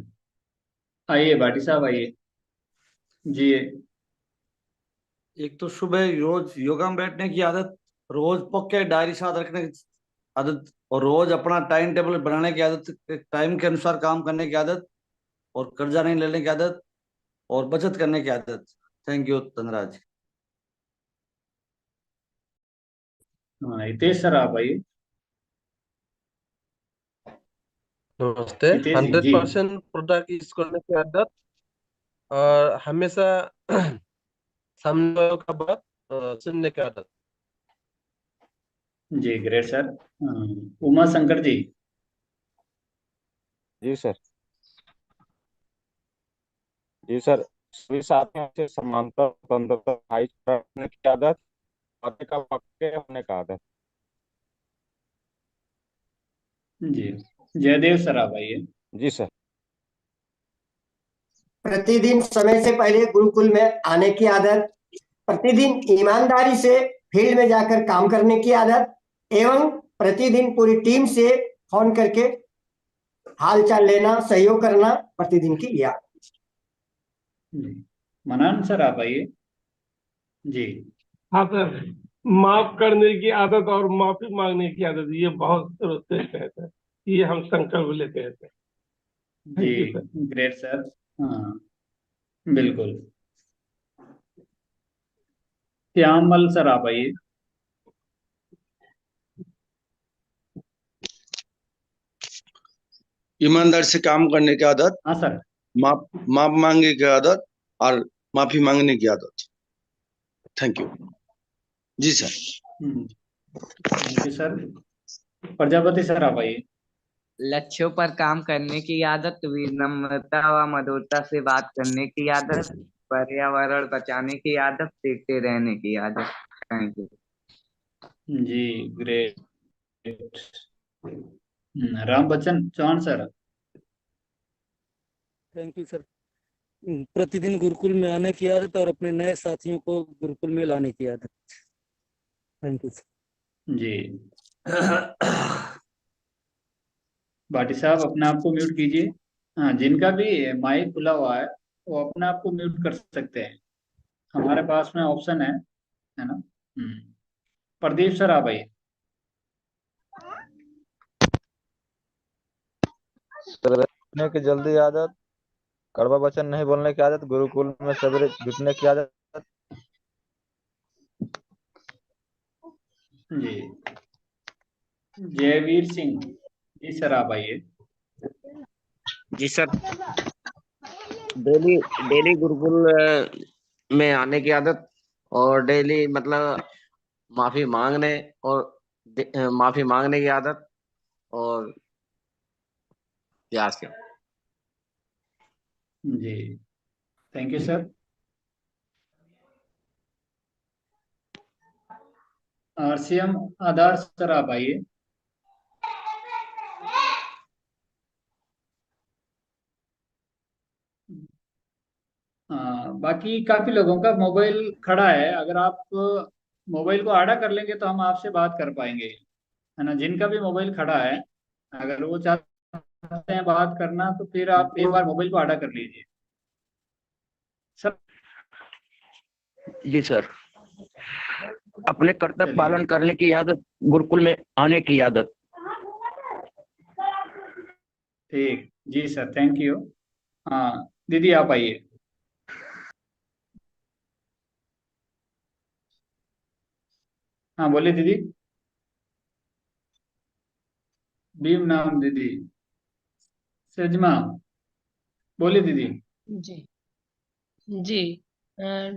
आइए भाटी साहब आइए। जी। एक तो सुबह रोज योगा में बैठने की आदत, रोज पक्के डायरी साथ रखने की आदत, और रोज अपना टाइम टेबल बनाने की आदत, टाइम के अनुसार काम करने की आदत, और कर्जा नहीं लेने की आदत, और बचत करने की आदत। Thank you Dhanraj. हाँ हितेश सर आप आइए। नमस्ते। हितेश जी 100% प्रोडक्ट यूज करने की आदत, और हमेशा सामने वालों का बात सुनने की आदत। जी ग्रेट सर। उमा शंकर जी। जी सर। जी सर, सभी साथियों से समानता, स्वतंत्रता, भाईचारा रखने की आदत, वादे का पक्के होने का आदत। जी जयदेव सर आप आइए। जी सर। प्रतिदिन समय से पहले गुरुकुल में आने की आदत, प्रतिदिन ईमानदारी से फील्ड में जाकर काम करने की आदत, एवं प्रतिदिन पूरी टीम से फोन करके हालचाल लेना, सहयोग करना प्रतिदिन की यह आदत। जी मनान सर आप आइए। जी। हाँ सर, माफ करने की आदत और माफी मांगने की आदत, ये बहुत श्रेष्ठ है सर। ये हम संकल्प लेते हैं सर। जी thank you sir. Great sir. हाँ बिल्कुल। श्यामल सर आप आइए। ईमानदारी से काम करने की आदत, हाँ सर। माफ माफ मांगने की आदत और माफी मांगने की आदत। Thank you. जी sir. Thank you sir. Prajapati sir आप आइए। लक्ष्यों पर काम करने की आदत, विनम्रता व मधुरता से बात करने की आदत, पर्यावरण बचाने की आदत, सीखते रहने की आदत। Thank you. जी great. Ram Bachchan Chauhan sir. Thank you sir. प्रतिदिन गुरुकुल में आने की आदत और अपने नए साथियों को गुरुकुल में लाने की आदत। Thank you sir. जी भाटी साहब अपने आप को म्यूट कीजिए। हाँ जिनका भी माइक खुला हुआ है वो अपने आप को म्यूट कर सकते हैं, हमारे पास में ऑप्शन है ना। प्रदीप सर आप आइए। सोने की जल्दी आदत, कड़वा वचन नहीं बोलने की आदत, गुरुकुल में सवेरे जुटने की आदत। जी जयवीर सिंह जी सर आप आइए। जी सर। डेली डेली गुरुकुल में आने की आदत, और डेली मतलब माफी मांगने और माफी मांगने की आदत, और प्रयास की। जी thank you sir. RCM Aadhaar sir आप आइए। बाकी काफी लोगों का मोबाइल खड़ा है, अगर आप मोबाइल को आड़ा कर लेंगे तो हम आपसे बात कर पाएंगे, है ना। जिनका भी मोबाइल खड़ा है अगर वो चाहते हैं बात करना तो फिर आप एक बार मोबाइल को आड़ा कर लीजिए सर। जी सर। अपने कर्तव्य पालन करने की आदत, गुरुकुल में आने की आदत। ठीक जी सर थैंक यू। हाँ दीदी आप आइए। हाँ बोलिए दीदी। भीम नाम दीदी। सजमा बोलिए दीदी। जी जी।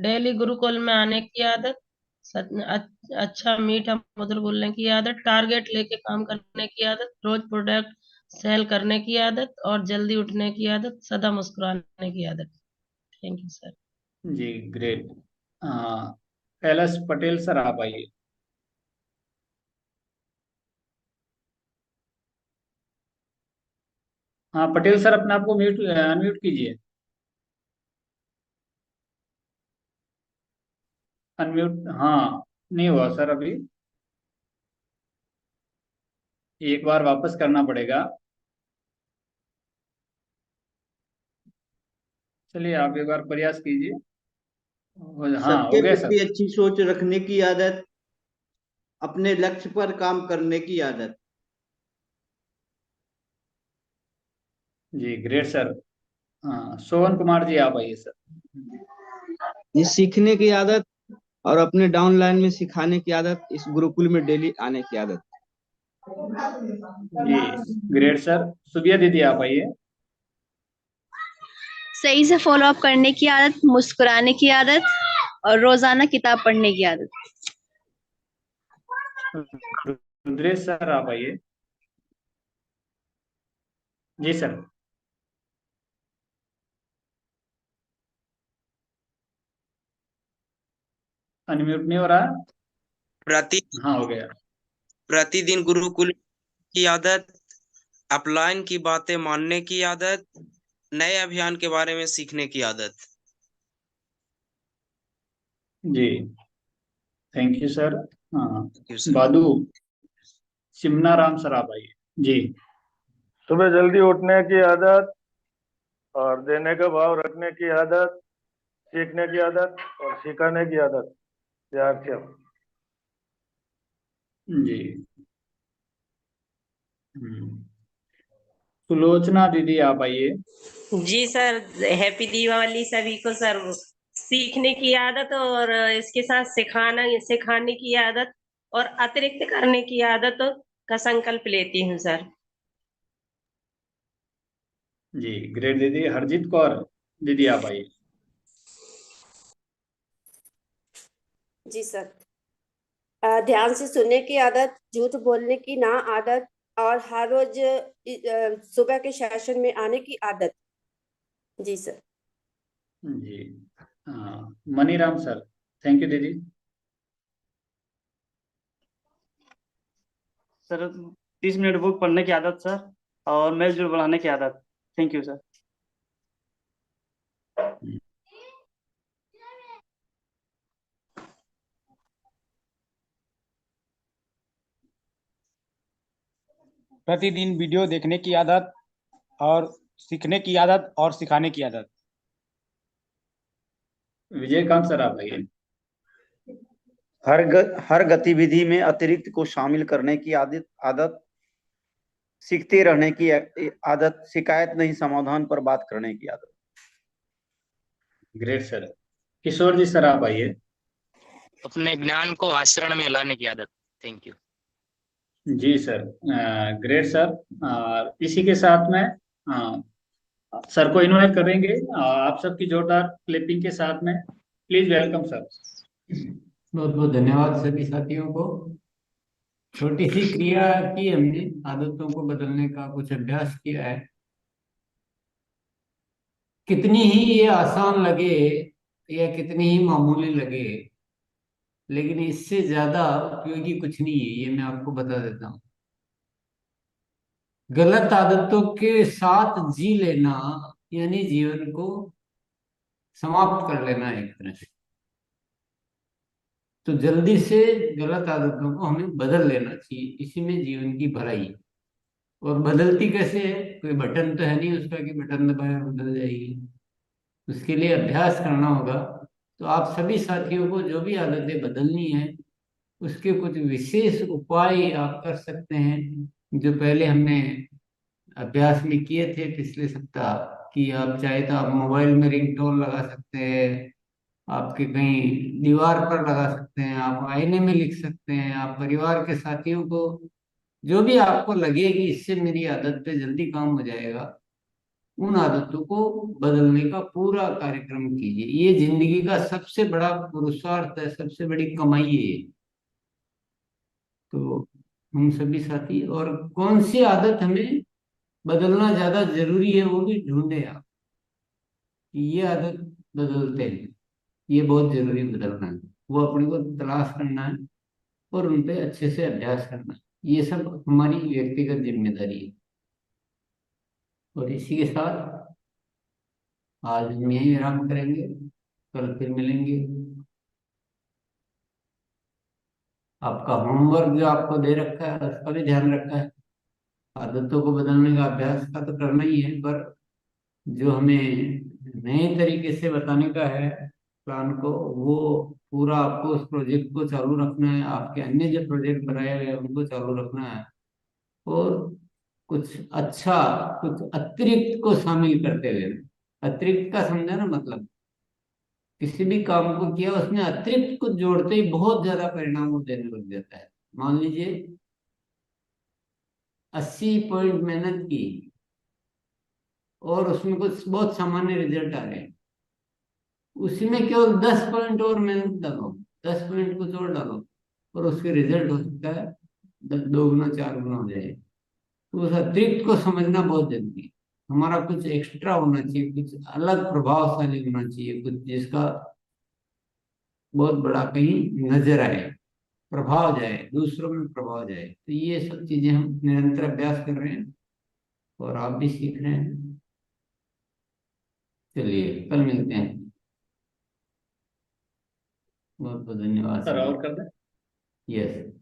डेली गुरुकुल में आने की आदत, अच्छा मीठा मधुर बोलने की आदत, टारगेट लेके काम करने की आदत, रोज प्रोडक्ट सेल करने की आदत, और जल्दी उठने की आदत, सदा मुस्कुराने की आदत। Thank you sir. जी ग्रेट। कैलाश पटेल सर आप आइए। हाँ पटेल सर अपने आप को म्यूट अनम्यूट कीजिए। अनम्यूट हाँ नहीं हुआ सर अभी, एक बार वापस करना पड़ेगा। चलिए आप एक बार प्रयास कीजिए। हाँ, हो सबके गया सर। प्रति अच्छी सोच रखने की आदत, अपने लक्ष्य पर काम करने की आदत। जी ग्रेट सर। हाँ, सोहन कुमार जी आप आइए सर। ये सीखने की आदत और अपने डाउनलाइन में सिखाने की आदत, इस गुरुकुल में डेली आने की आदत। जी ग्रेट सर। सुबिया दीदी आप आइए। सही से फॉलो अप करने की आदत, मुस्कुराने की आदत और रोजाना किताब पढ़ने की आदत। रुद्रेश सर आप आइए। जी सर। अनम्यूट नहीं हो रहा। प्रति हाँ, हो गया। प्रतिदिन गुरुकुल की आदत, अपलाइन की बातें मानने की आदत, नए अभियान के बारे में सीखने की आदत। जी थैंक यू सर। हाँ, you sir. Badu सिमना Ram sir आप आइए। जी सुबह जल्दी उठने की आदत और देने का भाव रखने की आदत, सीखने की आदत और सिखाने की आदत। प्यार से। जी। सुलोचना दीदी आप आइए। जी सर, हैप्पी दिवाली सभी को सर। सीखने की आदत और इसके साथ सिखाने की आदत और अतिरिक्त करने की आदत का संकल्प लेती हूँ सर। जी ग्रेट दीदी। हरजीत कौर दीदी आप आइए। जी सर, ध्यान से सुनने की आदत, झूठ बोलने की ना आदत और हर रोज सुबह के सेशन में आने की आदत। जी सर। जी हाँ, मनीराम सर। थैंक यू दीदी। सर 30 मिनट बुक पढ़ने की आदत सर, और मेल जोल बढ़ाने की आदत। Thank you sir. प्रतिदिन वीडियो देखने की आदत और सीखने की आदत और सिखाने की आदत। विजयकांत सर आप आइए। हर गतिविधि में अतिरिक्त को शामिल करने की आदत, सीखते रहने की आदत, शिकायत नहीं समाधान पर बात करने की आदत। Great sir. Kishore ji sir आप आइए। अपने ज्ञान को आचरण में लाने की आदत। Thank you. जी सर। Great sir. इसी के साथ में सर को इनवाइट करेंगे आप सबकी जोरदार क्लिपिंग के साथ में। Please welcome sir. बहुत बहुत धन्यवाद सभी साथियों को। छोटी सी क्रिया की हमने, आदतों को बदलने का कुछ अभ्यास किया है। कितनी ही ये आसान लगे या कितनी ही मामूली लगे, लेकिन इससे ज्यादा उपयोगी कुछ नहीं है, ये मैं आपको बता देता हूँ। गलत आदतों के साथ जी लेना यानी जीवन को समाप्त कर लेना एक तरह से। तो जल्दी से गलत आदतों को हमें बदल लेना चाहिए, इसी में जीवन की भलाई है। और बदलती कैसे है? कोई बटन तो है नहीं उसका कि बटन दबाया बदल जाएगी। उसके लिए अभ्यास करना होगा। तो आप सभी साथियों को जो भी आदतें बदलनी है उसके कुछ विशेष उपाय आप कर सकते हैं, जो पहले हमने अभ्यास में किए थे पिछले सप्ताह। कि आप चाहे तो आप मोबाइल में रिंगटोन लगा सकते हैं, आपके कहीं दीवार पर लगा सकते हैं, आप आईने में लिख सकते हैं, आप परिवार के साथियों को, जो भी आपको लगे कि इससे मेरी आदत पे जल्दी काम हो जाएगा, उन आदतों को बदलने का पूरा कार्यक्रम कीजिए। ये जिंदगी का सबसे बड़ा पुरुषार्थ है, सबसे बड़ी कमाई है ये। तो हम सभी साथी, और कौन सी आदत हमें बदलना ज्यादा जरूरी है वो भी ढूंढे आप। ये आदत बदलते हैं, ये बहुत जरूरी बदलना है, वो अपने को तलाश करना है और उन पे अच्छे से अभ्यास करना है। ये सब हमारी व्यक्तिगत जिम्मेदारी है। और इसी के साथ आज हम यही विराम करेंगे, कल फिर मिलेंगे। आपका होमवर्क जो आपको दे रखा है उसका भी ध्यान रखा है। आदतों को बदलने का अभ्यास का तो करना ही है, पर जो हमें नए तरीके से बताने का है प्लान को, वो पूरा आपको उस प्रोजेक्ट को चालू रखना है। आपके अन्य जो प्रोजेक्ट बनाए हुए हैं उनको चालू रखना है, और कुछ अच्छा, कुछ अतिरिक्त को शामिल करते हुए। अतिरिक्त का समझा ना, मतलब किसी भी काम को किया उसमें अतिरिक्त कुछ जोड़ते ही बहुत ज्यादा परिणाम वो देने लग जाता है। मान लीजिए 80 पॉइंट मेहनत की और उसमें कुछ बहुत सामान्य रिजल्ट आ रहे हैं, उसी में केवल 10 पॉइंट और मेहनत डालो, 10 पॉइंट कुछ और डालो, और उसके रिजल्ट हो सकता है 2 गुना 4 गुना हो जाए। तो उस अतिरिक्त को समझना बहुत जरूरी है। हमारा कुछ एक्स्ट्रा होना चाहिए, कुछ अलग प्रभावशाली होना चाहिए, कुछ जिसका बहुत बड़ा कहीं नजर आए, प्रभाव जाए, दूसरों में प्रभाव जाए। तो ये सब चीजें हम निरंतर अभ्यास कर रहे हैं और आप भी सीख रहे हैं। चलिए कल मिलते हैं। बहुत बहुत धन्यवाद सर और कर दें? यस।